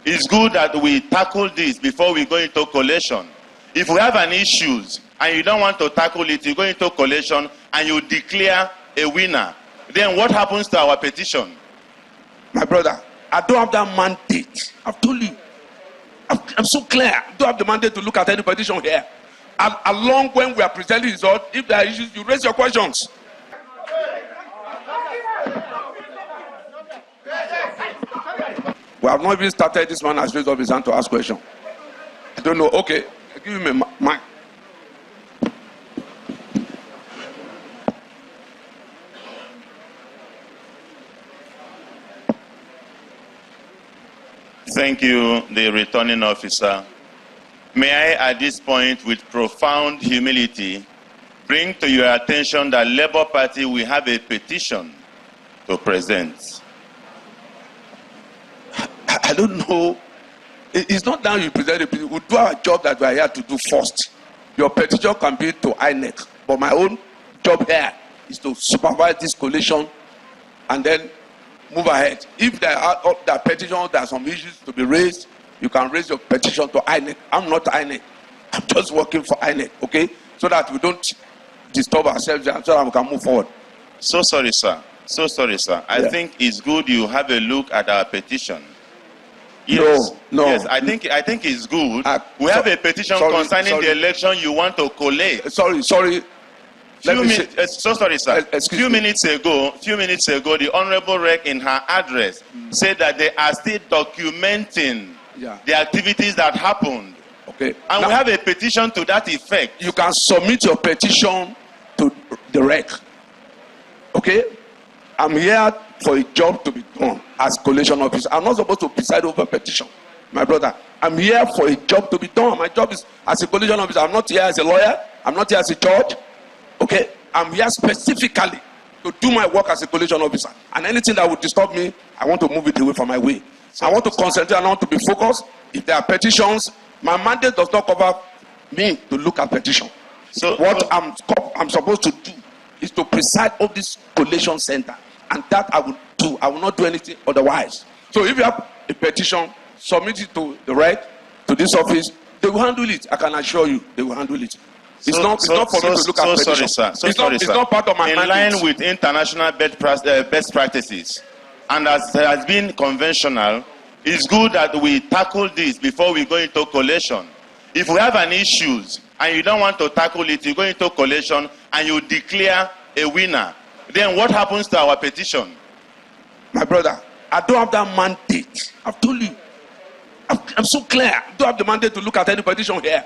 it's good that we tackle this before we go into collation. If we have an issue and you don't want to tackle it, you go into collation and you declare a winner. Then what happens to our petition? My brother, I don't have that mandate. I've told you. I'm so clear. I don't have the mandate to look at any petition here. Along when we are presenting results, if there are issues, you raise your questions. We have not even started. This man has raised up his hand to ask questions. I don't know. Okay, give him a mic. Thank you, the returning officer. May I, at this point, with profound humility, bring to your attention that Labour Party will have a petition to present. I don't know. It's not that you present a petition. We'll do our job that we are here to do first. Your petition can be to INEC, but my own job here is to supervise this collation and then move ahead. If there are petitions, there are some issues to be raised, you can raise your petition to INEC. I'm not INEC. I'm just working for INEC, okay? So that we don't disturb ourselves and so that we can move forward. So sorry, sir. I think it's good you have a look at our petition. Yes. No. Yes, I think it's good. We have a petition concerning the election you want to collate. Sorry. Sorry, sir. Few minutes ago, the Honorable Rec in her address said that they are still documenting the activities that happened. Okay. And now, we have a petition to that effect. You can submit your petition to the Rec. Okay? I'm here for a job to be done as collation officer. I'm not supposed to preside over petition, my brother. I'm here for a job to be done. My job is as a collation officer. I'm not here as a lawyer. I'm not here as a judge. Okay? I'm here specifically to do my work as a collation officer. And anything that would disturb me, I want to move it away from my way. So I want to concentrate and I want to be focused. If there are petitions, my mandate does not cover me to look at petition. So what I'm supposed to do is to preside over this collation center. And that I will do. I will not do anything otherwise. So if you have a petition, submit it to the Rec, to this office. They will handle it. I can assure you, they will handle it. It's not for me to look at petition. It's not part of my mandate. In line with international best practices, and as has been conventional, it's good that we tackle this before we go into collation. If we have an issue and you don't want to tackle it, you go into collation and you declare a winner. Then what happens to our petition? My brother, I don't have that mandate. I've told you. I'm so clear. I don't have the mandate to look at any petition here.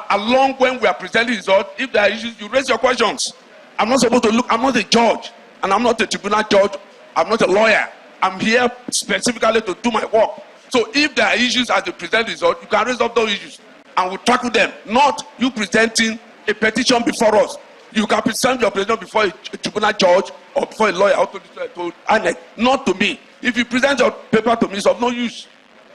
Along when we are presenting results, if there are issues, you raise your questions. I'm not supposed to look. I'm not a judge, and I'm not a tribunal judge. I'm not a lawyer. I'm here specifically to do my work. So if there are issues as the present result, you can raise up those issues, and we'll tackle them. Not you presenting a petition before us. You can present your petition before a tribunal judge or before a lawyer or to INEC. Not to me. If you present your paper to me, it's of no use.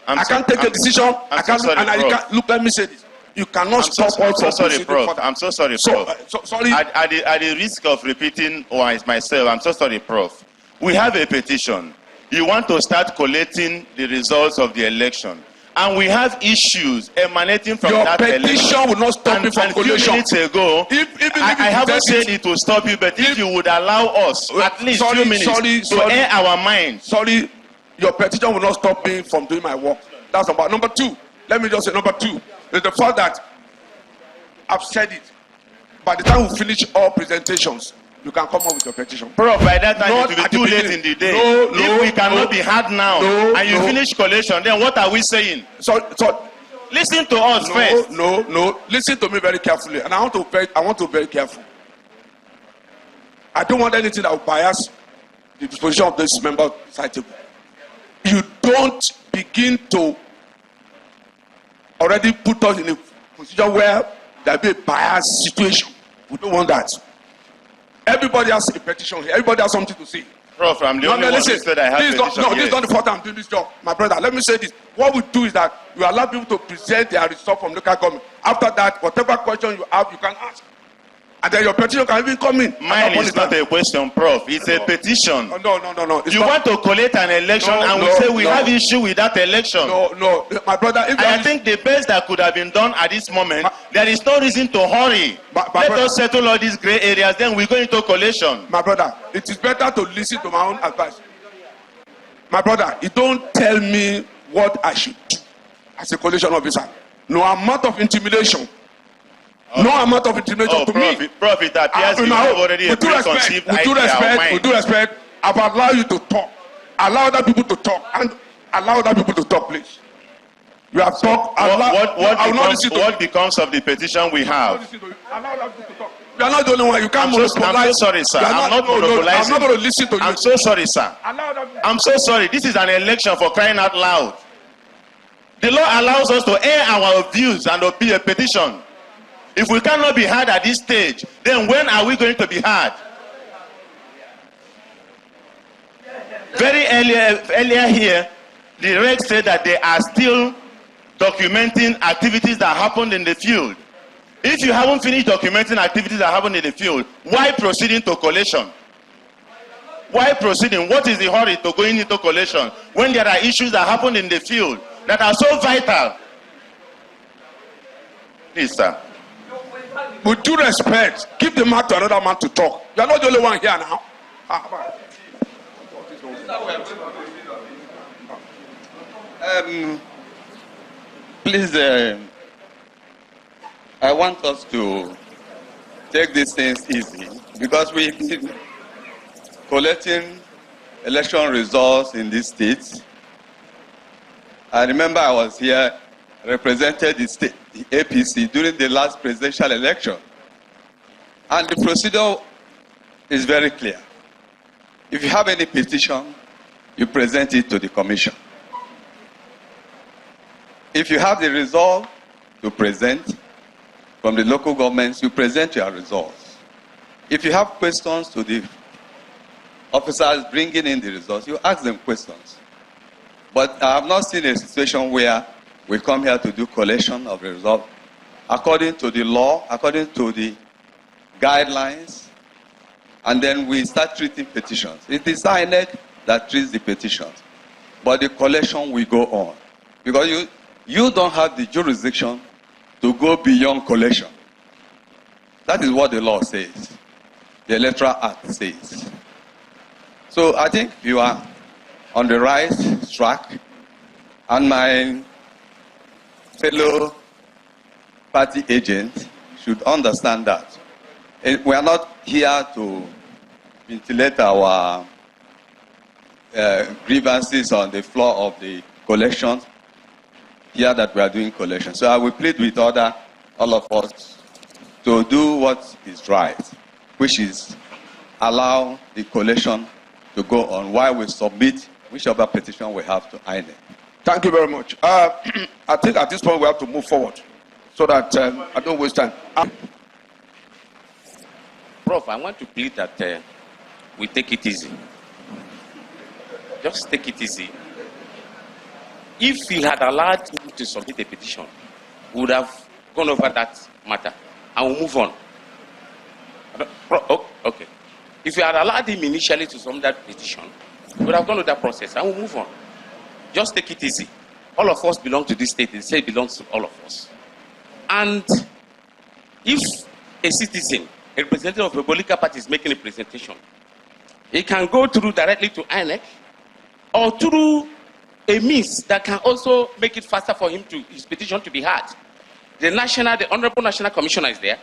I can't take a decision. I can't. Look. Let me say this. You cannot stop all from proceeding further. I'm so sorry, Prof. Sorry. At the risk of repeating myself, I'm so sorry, Prof. We have a petition. You want to start collating the results of the election. And we have issues emanating from that election. Your petition will not stop you from collation. A few minutes ago, I haven't said it will stop you, but if you would allow us at least few minutes to air our minds. Sorry, your petition will not stop me from doing my work. That's number two. Let me just say number two. Is the fact that I've said it. By the time we finish all presentations, you can come up with your petition. Prof, by that time it will be too late in the day. If we cannot be heard now and you finish collation, then what are we saying? So listen to us first. No. Listen to me very carefully. And I want to be very careful. I don't want anything that will bias the disposition of this member citable. You don't begin to already put us in a position where there will be a biased situation. We don't want that. Everybody has a petition here. Everybody has something to say. Prof, I'm the only one who said I have a petition here. This is not the first time I'm doing this job. My brother, let me say this. What we do is that we allow people to present their results from local government. After that, whatever question you have, you can ask. And then your petition can even come in. Mine is not a question, Prof. It's a petition. No. You want to collect an election and we say we have issue with that election. No. My brother, if I think the best that could have been done at this moment, there is no reason to hurry. Let us settle all these gray areas, then we go into collation. My brother, it is better to listen to my own advice. My brother, you don't tell me what I should do as a collation officer. No amount of intimidation. Okay. No amount of intimidation to me. Prof, it appears you have already a preconceived idea. With due respect, I've allowed you to talk. Allow other people to talk. And allow other people to talk, please. You have talked. What becomes of the petition we have? Allow other people to talk. You are not the only one. You can't monopolize. I'm so sorry, sir. I'm not monopolizing. I'm not going to listen to you. I'm so sorry, sir. I'm so sorry. This is an election, for crying out loud. The law allows us to air our views and be a petition. If we cannot be heard at this stage, then when are we going to be heard? Very earlier here, the reg said that they are still documenting activities that happened in the field. If you haven't finished documenting activities that happened in the field, why proceeding to collation? Why proceeding? What is the hurry to going into collation when there are issues that happen in the field that are so vital? Please, sir. With due respect, give the mic to another man to talk. You are not the only one here now. Please, I want us to take these things easy because we've been collecting election results in these states. I remember I was here, represented the state, the APC, during the last presidential election. And the procedure is very clear. If you have any petition, you present it to the commission. If you have the result to present from the local governments, you present your results. If you have questions to the officers bringing in the results, you ask them questions. But I have not seen a situation where we come here to do collation of the result according to the law, according to the guidelines, and then we start treating petitions. It is INEC that treats the petitions, but the collation will go on because you don't have the jurisdiction to go beyond collation. That is what the law says. The Electoral Act says. So I think you are on the right track, and my fellow party agents should understand that. We are not here to ventilate our grievances on the floor of the collections. Here that we are doing collection. So I will plead with all of us to do what is right, which is allow the collection to go on while we submit whichever petition we have to INEC. Thank you very much. I think at this point we have to move forward so that I don't waste time. Prof, I want to plead that we take it easy. Just take it easy. If he had allowed him to submit a petition, we would have gone over that matter and we'll move on. Okay. If you had allowed him initially to submit that petition, we would have gone through that process and we'll move on. Just take it easy. All of us belong to this state. The state belongs to all of us. And if a citizen, a representative of a political party is making a presentation, he can go through directly to INEC or through a means that can also make it faster for him his petition to be heard. The Honorable National Commissioner is there.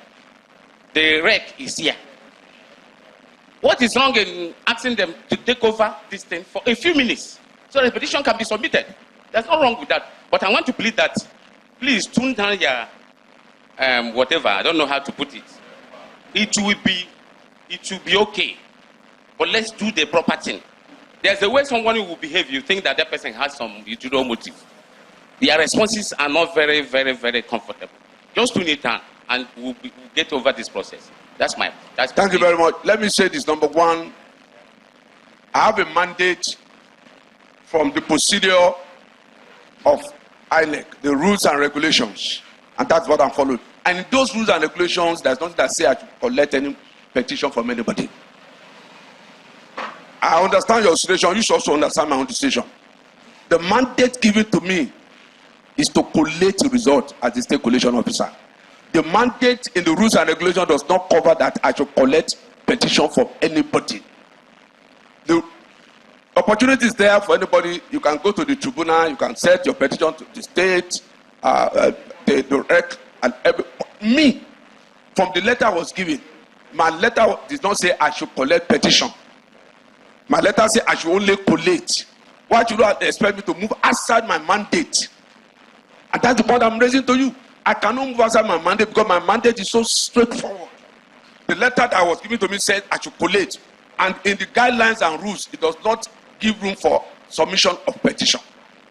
The REC is here. What is wrong in asking them to take over this thing for a few minutes so the petition can be submitted? There's nothing wrong with that. But I want to plead that, please tune down your whatever. I don't know how to put it. It will be okay. But let's do the proper thing. There's a way someone will behave. You think that person has some ulterior motive. Their responses are not very, very, very comfortable. Just tune it down, and we'll get over this process. Thank you very much. Let me say this. Number one, I have a mandate from the procedure of INEC, the rules and regulations, and that's what I'm following. And in those rules and regulations, there's nothing that say I should collect any petition from anybody. I understand your situation. You should also understand my own situation. The mandate given to me is to collate the result as the state collation officer. The mandate in the rules and regulations does not cover that I should collect petition from anybody. The opportunity is there for anybody. You can go to the tribunal. You can set your petition to the state, the rec, and me. From the letter I was given, my letter did not say I should collect petition. My letter says I should only collate. Why should you expect me to move outside my mandate? And that's the point I'm raising to you. I cannot move outside my mandate because my mandate is so straightforward. The letter that was given to me said I should collate. And in the guidelines and rules, it does not give room for submission of petition.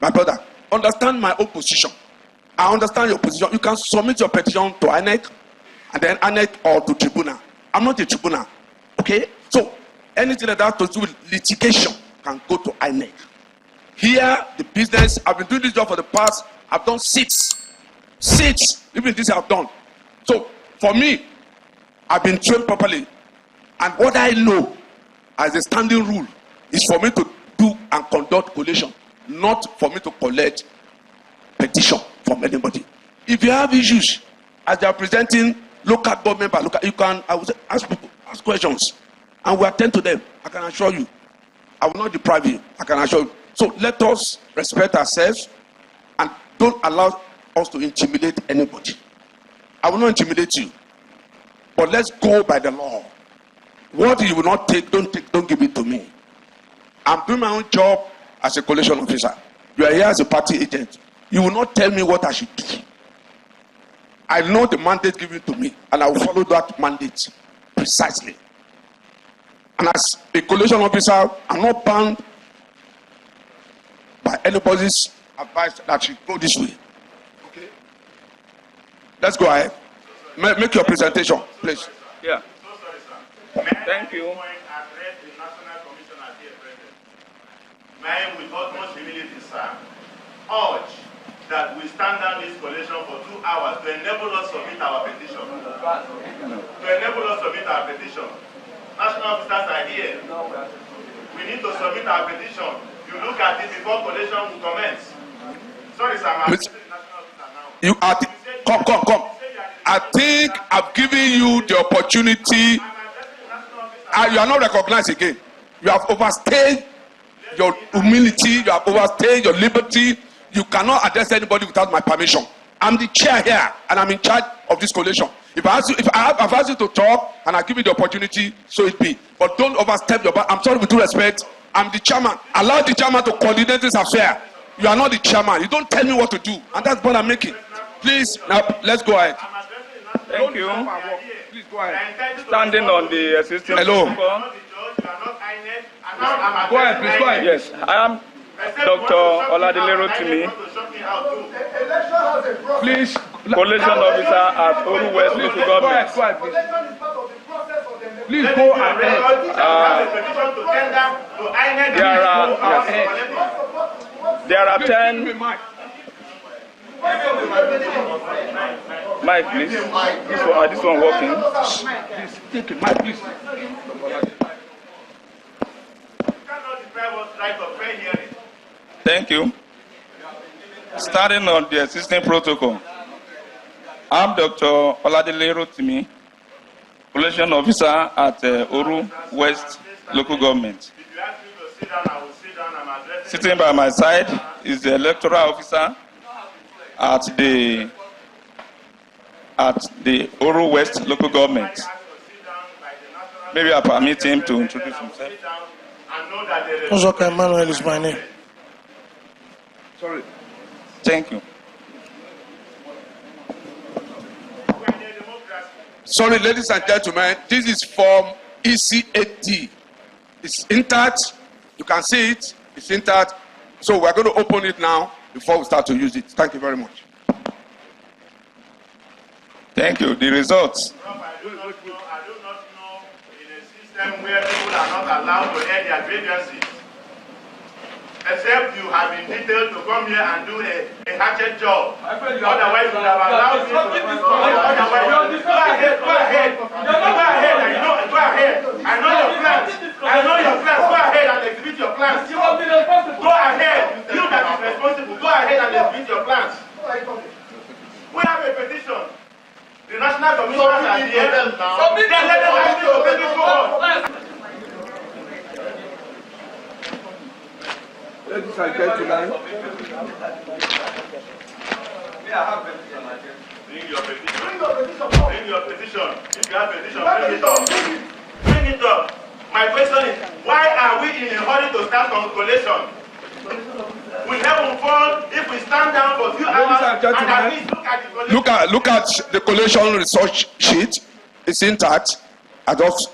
My brother, understand my own position. I understand your position. You can submit your petition to INEC and then INEC or to tribunal. I'm not a tribunal. Okay? So, anything that has to do with litigation can go to INEC. Here, the business, I've been doing this job for the past, I've done six. Even this I've done. So, for me, I've been trained properly. And what I know as a standing rule is for me to do and conduct collation, not for me to collect petition from anybody. If you have issues, as they are presenting local government by local, you can ask people, ask questions, and we attend to them. I can assure you. I will not deprive you. I can assure you. So let us respect ourselves and don't allow us to intimidate anybody. I will not intimidate you. But let's go by the law. What you will not take, don't give it to me. I'm doing my own job as a collation officer. You are here as a party agent. You will not tell me what I should do. I know the mandate given to me, and I will follow that mandate precisely. And as a collation officer, I'm not bound by anybody's advice that should go this way. Okay? Let's go ahead. Make your presentation, please. Yeah. Thank you. May with utmost humility, sir, urge that we stand down this collation for 2 hours to enable us to submit our petition. National officers are here. We need to submit our petition. You look at it before collation will commence. Sorry, sir, I'm national officer now. You are come. I think I've given you the opportunity. You are not recognized again. You have overstayed your humility. You have overstayed your liberty. You cannot address anybody without my permission. I'm the chair here, and I'm in charge of this collation. If I've asked you to talk, and I give you the opportunity, so it be. But don't overstep your. I'm sorry, with due respect. I'm the chairman. Allow the chairman to coordinate this affair. You are not the chairman. You don't tell me what to do, and that's what I'm making. Please, now let's go ahead. Thank you. Please go ahead. Standing on the existing. Hello. Go ahead, please. Go ahead. Yes, I am Dr. Oladile Rotimi. Please. Collation officer at Owerri West Local Government. Go ahead, please go ahead. There are 10. Mike, please. This one working. Please take it, Mike, please. Thank you. Starting on the existing protocol, I'm Dr. Oladile Rotimi, Collation Officer at Owerri West Local Government. Sitting by my side is the electoral officer at the Owerri West Local Government. Maybe I permit him to introduce himself. Uzodimma Emmanuel is my name. Sorry. Thank you. Sorry, ladies and gentlemen, this is from EC8D. It's intact. You can see it. It's intact. So we're going to open it now before we start to use it. Thank you very much. Thank you. The results. I do not know in a system where people are not allowed to air their grievances. except you have been detailed to come here and do a hatchet job. Otherwise, you would have allowed me to. Otherwise, go ahead. Go ahead. I know your plans. Go ahead and exhibit your plans. Go ahead. You that is responsible, go ahead and exhibit your plans. We have a petition. The National Commission are here. Then let them ask you to take it forward. Ladies and gentlemen. Bring your petition. If you have petition, bring it up. Bring it up. My question is, why are we in a hurry to start on collation? We haven't fall if we stand down for a few hours and at least look at the collation. Look at the collation research sheet. It's intact. I just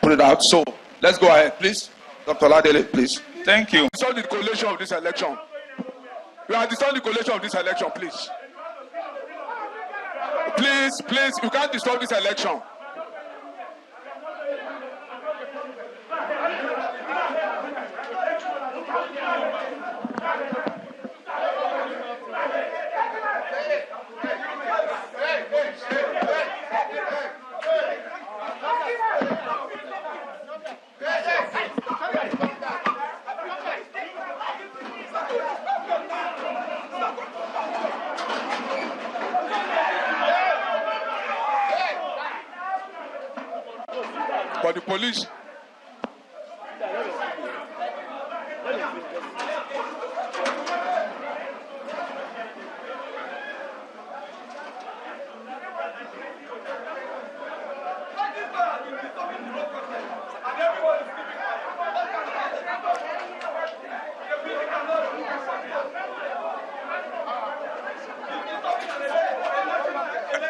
put it out. So let's go ahead, please. Dr. Ladele, please. Thank you. Dissolve the collation of this election. You are dissolving the collation of this election, please. Please, you can't dissolve this election. But the police.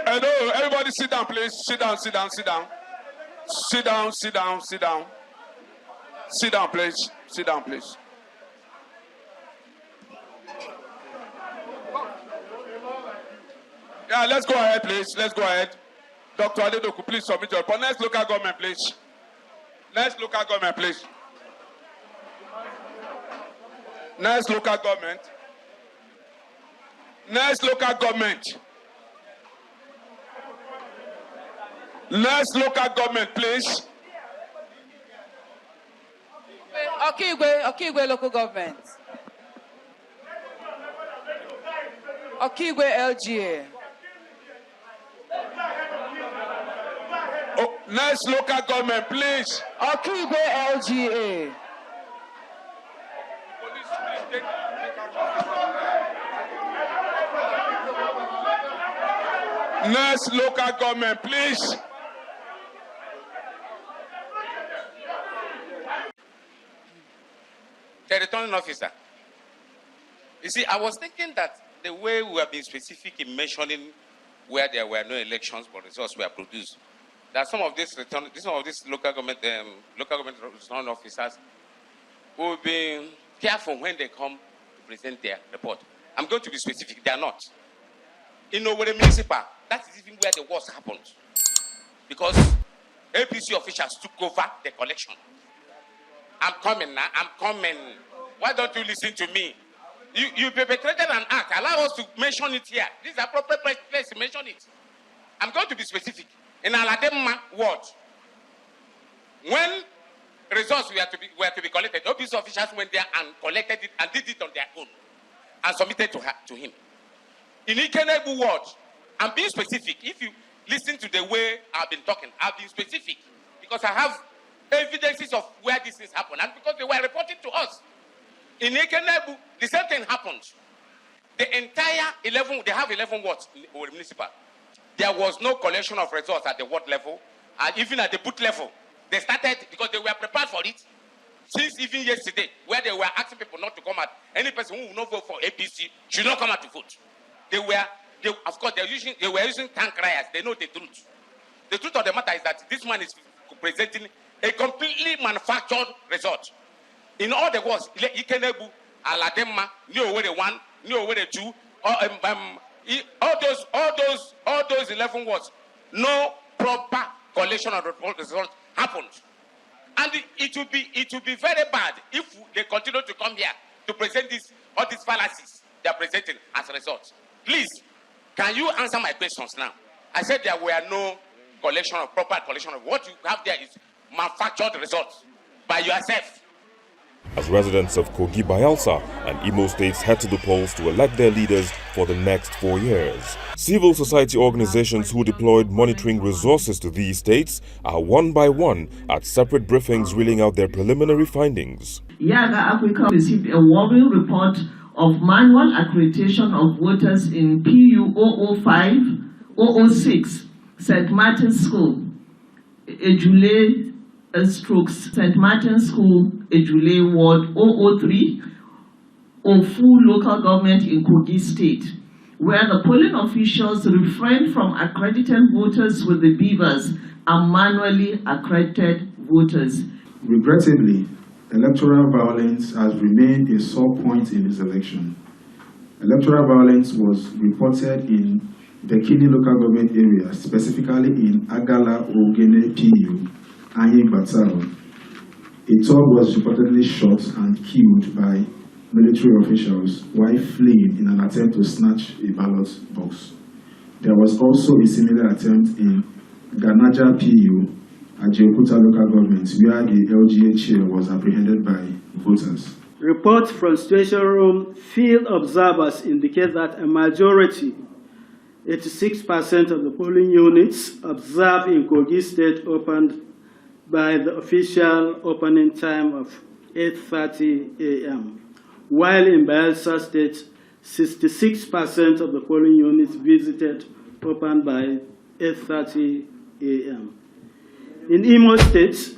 Hello, everybody sit down, please. Sit down. Sit down, please. Sit down, please. Yeah, let's go ahead, please. Let's go ahead. Dr. Adedoku, please submit your report. Next local government, please. Next local government. Next local government, please. Okigwe local government. Okigwe LGA. Oh, next local government, please. Okigwe LGA. Next local government, please. The returning officer. You see, I was thinking that the way we have been specific in mentioning where there were no elections but results were produced, that some of these local government returning officers will be careful when they come to present their report. I'm going to be specific. They are not. In Owerri Municipal, that is even where the worst happened, because APC officials took over the collection. I'm coming now. Why don't you listen to me? You perpetrated an act. Allow us to mention it here. This is the appropriate place to mention it. I'm going to be specific. In Uzodimma ward, when results were to be collected, OPC officials went there and collected it and did it on their own and submitted to him. In Ikenebu ward, I'm being specific. If you listen to the way I've been talking, I've been specific because I have evidences of where these things happen, and because they were reported to us. In Ikenebu, the same thing happened. The entire 11, they have 11 wards in Owerri Municipal. There was no collection of results at the ward level, and even at the booth level. They started, because they were prepared for it, since even yesterday, where they were asking people not to come out. Any person who will not vote for APC should not come out to vote. Of course, they were using tank criers. They know the truth. The truth of the matter is that this man is presenting a completely manufactured result. In all the wards, Ikenebu, Uzodimma, New Owerri 1, New Owerri 2, all those 11 wards, no proper collection of results happened. And it will be very bad if they continue to come here to present all these fallacies they are presenting as a result. Please, can you answer my questions now? I said there were no proper collection of what you have there is manufactured results by yourself. As residents of Kogi, Bayelsa and Imo states head to the polls to elect their leaders for the next 4 years. Civil society organizations who deployed monitoring resources to these states are one by one at separate briefings reeling out their preliminary findings. Yaga Africa received a worrying report of manual accreditation of voters in PU 005-006 St. Martin's School, Ejule St. Martin's School, Ejule Ward 003, Ofu local government in Kogi State, where the polling officials refrained from accrediting voters with the beavers and manually accredited voters. Regrettably, electoral violence has remained a sore point in this election. Electoral violence was reported in Bekini local government area, specifically in Agala Ogene PU, Anyi Batao. A thug was reportedly shot and killed by military officials while fleeing in an attempt to snatch a ballot box. There was also a similar attempt in Ganaja PU, Ajeokuta local government, where the LGA chair was apprehended by voters. Reports from Situation Room field observers indicate that a majority, 86% of the polling units observed in Kogi State opened by the official opening time of 8:30 a.m., while in Bayelsa State, 66% of the polling units visited opened by 8:30 a.m. In Imo State,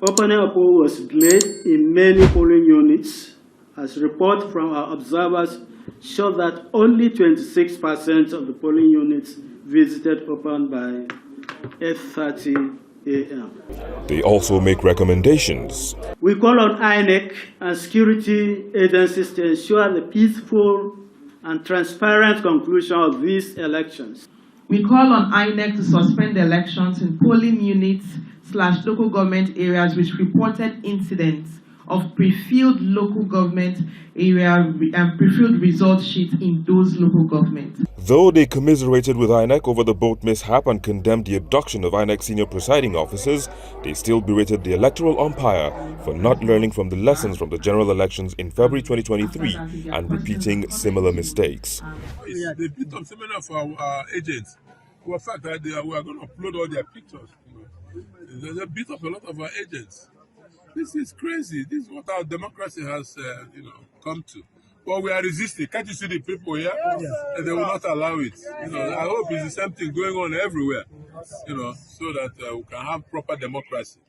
opening of poll was delayed in many polling units, as reports from our observers show that only 26% of the polling units visited open by 8:30 a.m. They also make recommendations. We call on INEC and security agencies to ensure the peaceful and transparent conclusion of these elections. We call on INEC to suspend the elections in polling units / local government areas which reported incidents of pre-filled local government area and pre-filled result sheets in those local governments. Though they commiserated with INEC over the boat mishap and condemned the abduction of INEC senior presiding officers, they still berated the electoral umpire for not learning from the lessons from the general elections in February 2023 and repeating similar mistakes. Yeah, they beat up similar for our agents for the fact that we are going to upload all their pictures. They beat up a lot of our agents. This is crazy. This is what our democracy has, come to. But we are resisting. Can't you see the people here? Yes. And they will not allow it. I hope it's the same thing going on everywhere. So that we can have proper democracy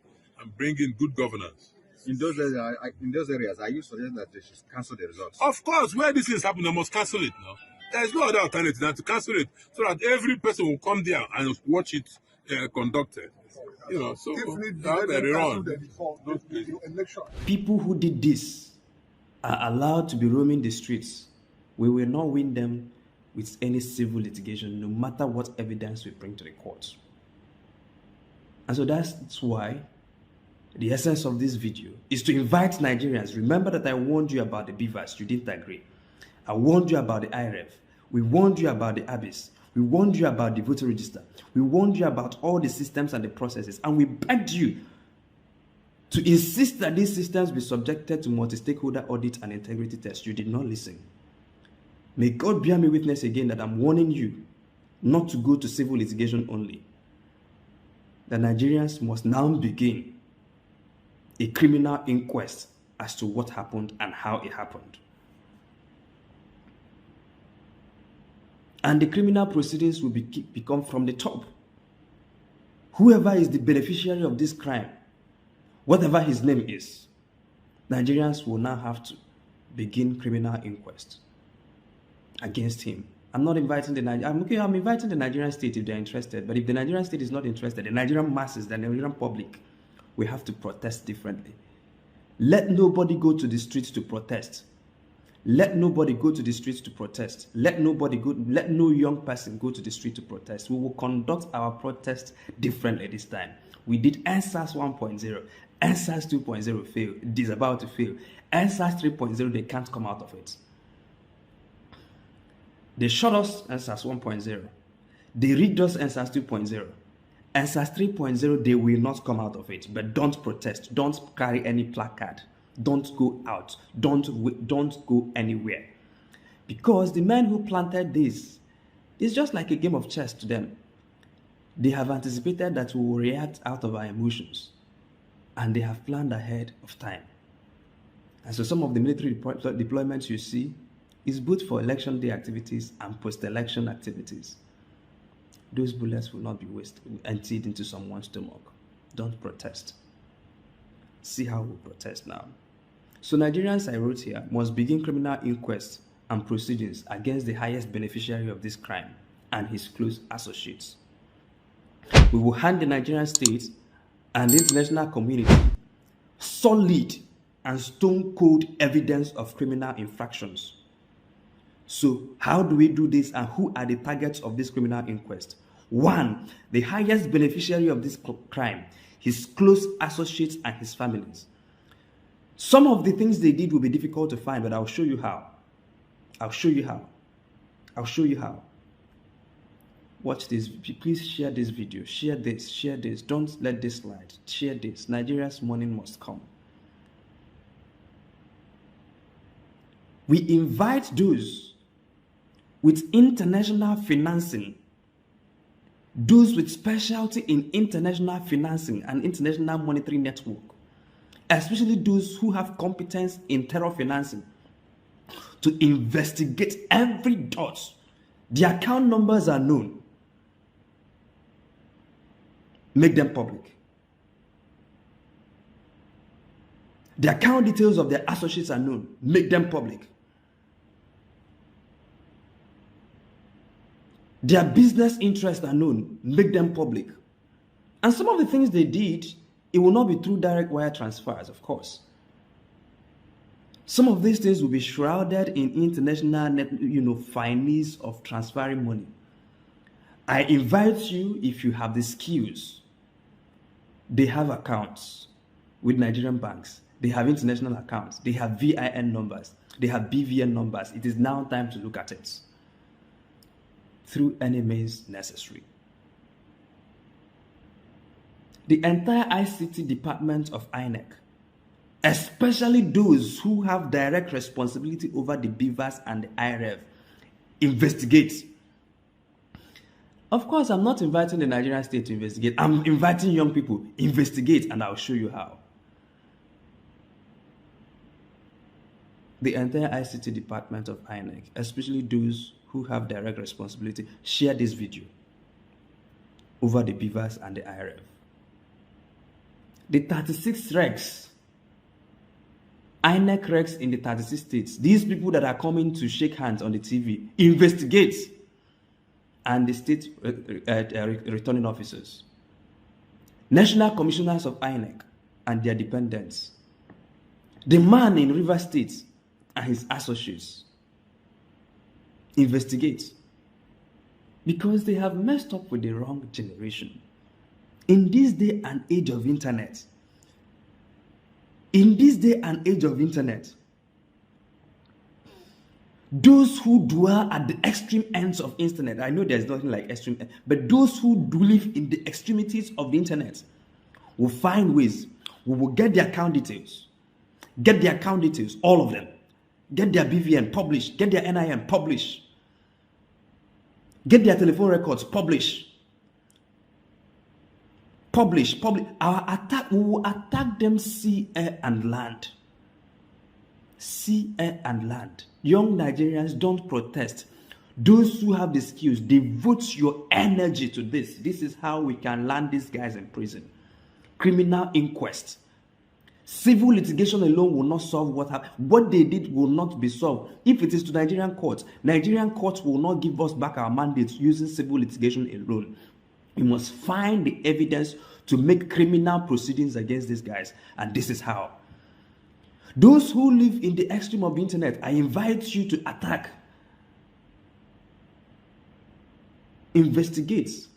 and bring in good governance. In those areas, are you suggesting that they should cancel the results? Of course, where this is happening, they must cancel it now. There is no other alternative than to cancel it, so that every person will come there and watch it conducted. So very wrong. People who did this are allowed to be roaming the streets. We will not win them with any civil litigation, no matter what evidence we bring to the court. And so that's why the essence of this video is to invite Nigerians. Remember that I warned you about the beavers. You didn't agree. I warned you about the IRF. We warned you about the abyss. We warned you about the voter register. We warned you about all the systems and the processes. And we begged you to insist that these systems be subjected to multi-stakeholder audit and integrity tests. You did not listen. May God bear me witness again that I'm warning you not to go to civil litigation only. The Nigerians must now begin a criminal inquest as to what happened and how it happened. And the criminal proceedings will become from the top. Whoever is the beneficiary of this crime, whatever his name is, Nigerians will now have to begin criminal inquest against him. I'm not inviting the I'm inviting the Nigerian state if they're interested. But if the Nigerian state is not interested, the Nigerian masses, the Nigerian public, we have to protest differently. Let nobody go to the streets to protest. Let nobody go to the streets to protest. Let no young person go to the street to protest. We will conduct our protest differently this time. We did NSAS 1.0. NSAS 2.0 failed. It is about to fail. NSAS 3.0, they can't come out of it. They shot us NSAS 1.0. They rigged us NSAS 2.0. NSAS 3.0, they will not come out of it. But don't protest. Don't carry any placard. Don't go out. Don't go anywhere. Because the men who planted this is just like a game of chess to them. They have anticipated that we will react out of our emotions. And they have planned ahead of time. And so some of the military deployments you see is both for election day activities and post-election activities. Those bullets will not be emptied into someone's stomach. Don't protest. See how we protest now. So Nigerians, I wrote here, must begin criminal inquests and proceedings against the highest beneficiary of this crime and his close associates. We will hand the Nigerian state and the international community solid and stone-cold evidence of criminal infractions. So how do we do this, and who are the targets of this criminal inquest? 1, the highest beneficiary of this crime, his close associates and his families. Some of the things they did will be difficult to find, but I'll show you how. I'll show you how. I'll show you how. Watch this. Please share this video. Share this. Share this. Don't let this slide. Share this. Nigeria's morning must come. We invite those with international financing, those with specialty in international financing and international monetary network, especially those who have competence in terror financing, to investigate every dot. The account numbers are known. Make them public. The account details of their associates are known. Make them public. Their business interests are known. Make them public. And some of the things they did, it will not be through direct wire transfers, of course. Some of these things will be shrouded in international finesse of transferring money. I invite you, if you have the skills, they have accounts with Nigerian banks. They have international accounts. They have VIN numbers. They have BVN numbers. It is now time to look at it through any means necessary. The entire ICT department of INEC, especially those who have direct responsibility over the beavers and the IRF, investigate. Of course, I'm not inviting the Nigerian state to investigate. I'm inviting young people, investigate, and I'll show you how. The entire ICT department of INEC, especially those who have direct responsibility, share this video over the beavers and the IRF. The 36 regs, INEC regs in the 36 states, these people that are coming to shake hands on the TV, investigate. And the state returning officers, national commissioners of INEC and their dependents, the man in River State and his associates, investigate. Because they have messed up with the wrong generation. In this day and age of internet, those who dwell at the extreme ends of internet, I know there's nothing like extreme, but those who live in the extremities of the internet will find ways. We will get their account details. Get their account details, all of them. Get their BVN, publish. Get their NIN, publish. Get their telephone records, publish. Publish. Our attack, we will attack them sea, air, and land. Sea, air, and land. Young Nigerians, don't protest. Those who have the skills, devote your energy to this. This is how we can land these guys in prison. Criminal inquest. Civil litigation alone will not solve what happened. What they did will not be solved. If it is to Nigerian courts will not give us back our mandates using civil litigation alone. We must find the evidence to make criminal proceedings against these guys. And this is how. Those who live in the extreme of the internet, I invite you to attack. Investigate.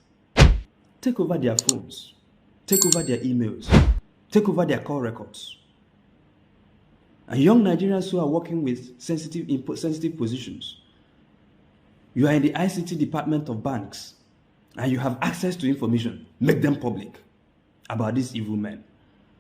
Take over their phones. Take over their emails. take over their call records. And young Nigerians who are working with sensitive positions, you are in the ICT department of banks, and you have access to information, make them public about these evil men.